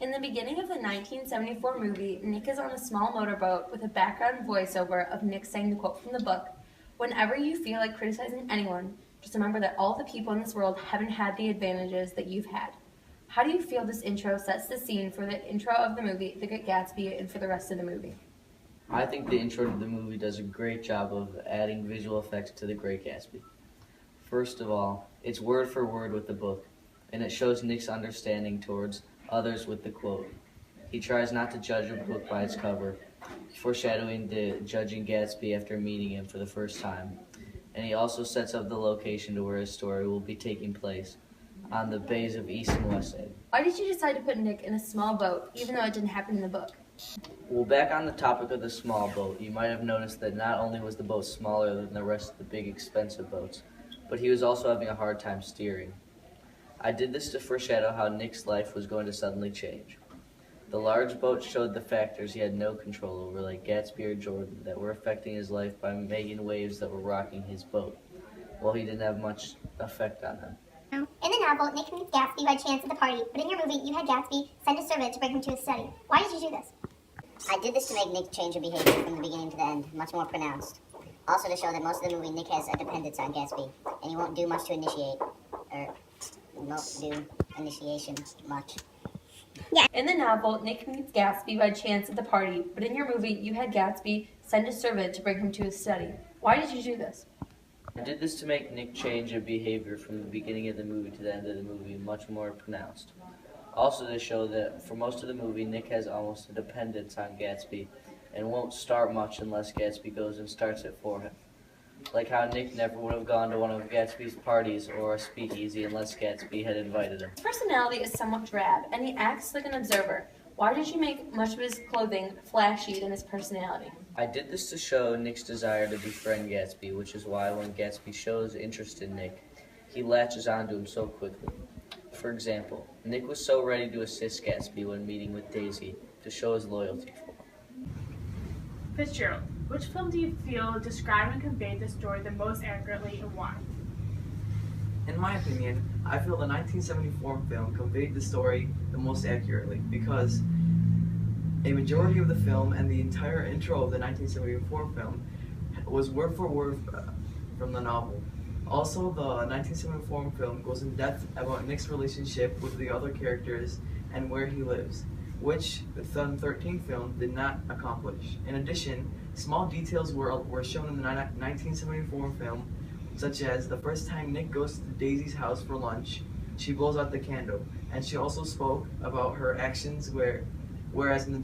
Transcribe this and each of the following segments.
In the beginning of the 1974 movie, Nick is on a small motorboat with a background voiceover of Nick saying the quote from the book, "Whenever you feel like criticizing anyone, just remember that all the people in this world haven't had the advantages that you've had." How do you feel this intro sets the scene for the intro of the movie, The Great Gatsby, and for the rest of the movie? I think the intro to the movie does a great job of adding visual effects to The Great Gatsby. First of all, it's word for word with the book, and it shows Nick's understanding towards others with the quote. He tries not to judge a book by its cover, foreshadowing the judging Gatsby after meeting him for the first time. And he also sets up the location to where his story will be taking place, on the bays of East and West End. Why did you decide to put Nick in a small boat, even though it didn't happen in the book? Well, back on the topic of the small boat, you might have noticed that not only was the boat smaller than the rest of the big expensive boats, but he was also having a hard time steering. I did this to foreshadow how Nick's life was going to suddenly change. The large boat showed the factors he had no control over, like Gatsby or Jordan, that were affecting his life by making waves that were rocking his boat, while he didn't have much effect on them. In the novel, Nick meets Gatsby by chance at the party, but in your movie, you had Gatsby send a servant to bring him to his study. Why did you do this? I did this to make Nick change her behavior from the beginning to the end, much more pronounced. Also to show that most of the movie, Nick has a dependence on Gatsby, and he won't do much to initiate, or won't do initiation much. Yeah. In the novel, Nick meets Gatsby by chance at the party, but in your movie, you had Gatsby send a servant to bring him to his study. Why did you do this? I did this to make Nick change a behavior from the beginning of the movie to the end of the movie much more pronounced. Also to show that for most of the movie, Nick has almost a dependence on Gatsby and won't start much unless Gatsby goes and starts it for him. Like how Nick never would have gone to one of Gatsby's parties or a speakeasy unless Gatsby had invited him. His personality is somewhat drab, and he acts like an observer. Why did you make much of his clothing flashy than his personality? I did this to show Nick's desire to befriend Gatsby, which is why when Gatsby shows interest in Nick, he latches onto him so quickly. For example, Nick was so ready to assist Gatsby when meeting with Daisy to show his loyalty for him. Fitzgerald, which film do you feel described and conveyed the story the most accurately, and why? In my opinion, I feel the 1974 film conveyed the story the most accurately because a majority of the film and the entire intro of the 1974 film was word for word from the novel. Also, the 1974 film goes in depth about Nick's relationship with the other characters and where he lives, which the 2013 film did not accomplish. In addition, small details were shown in the 1974 film, such as the first time Nick goes to Daisy's house for lunch, she blows out the candle, and she also spoke about her actions whereas in the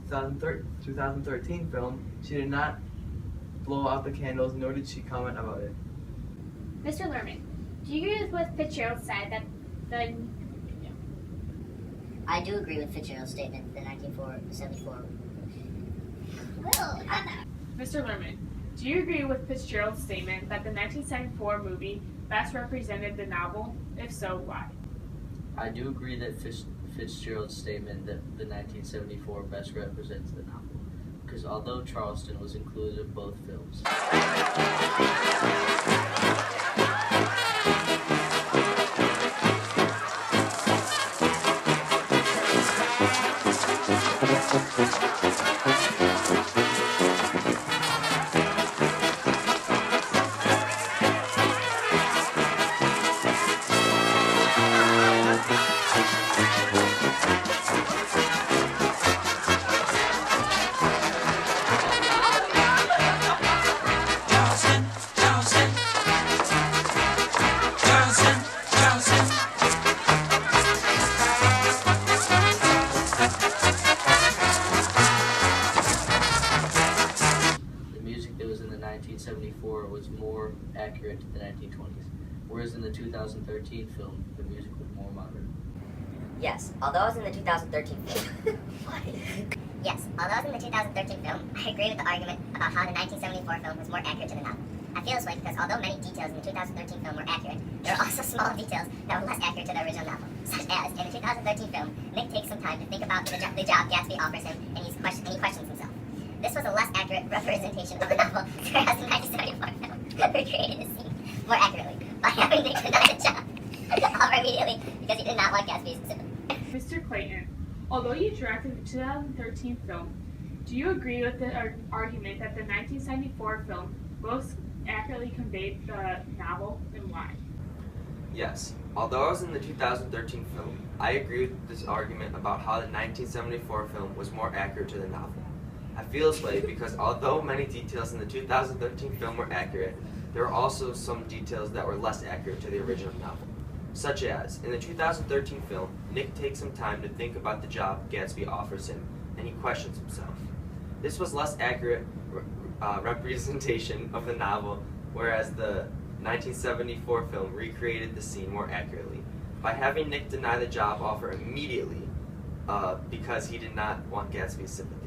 2013 film, she did not blow out the candles, nor did she comment about it. Mr. Lerman, do you agree with what Fitzgerald said that the... I do agree with Fitzgerald's statement, the 1974. Mr. Lerman, do you agree with Fitzgerald's statement that the 1974 movie best represented the novel? If so, why? I do agree that Fitzgerald's statement that the 1974 best represents the novel, because although Charleston was included in both films. Was more accurate to the 1920s, whereas in the 2013 film, the music was more modern. Yes, although I was in the 2013 film. Yes, although I was in the 2013 film, I agree with the argument about how the 1974 film was more accurate to the novel. I feel this way because although many details in the 2013 film were accurate, there were also small details that were less accurate to the original novel, such as in the 2013 film, Nick takes some time to think about the job Gatsby offers him, and he questions himself. This was a less accurate representation of the novel, whereas the 1974 film recreated the scene more accurately by having Nick deny the job offer immediately because he did not like Gatsby specifically. Mr. Clayton, Although you directed the 2013 film, do you agree with the argument that the 1974 film most accurately conveyed the novel, and why? Yes. Although I was in the 2013 film, I agree with this argument about how the 1974 film was more accurate to the novel. I feel this way because although many details in the 2013 film were accurate, there were also some details that were less accurate to the original novel. Such as, in the 2013 film, Nick takes some time to think about the job Gatsby offers him, and he questions himself. This was less accurate representation of the novel, whereas the 1974 film recreated the scene more accurately by having Nick deny the job offer immediately because he did not want Gatsby's sympathy.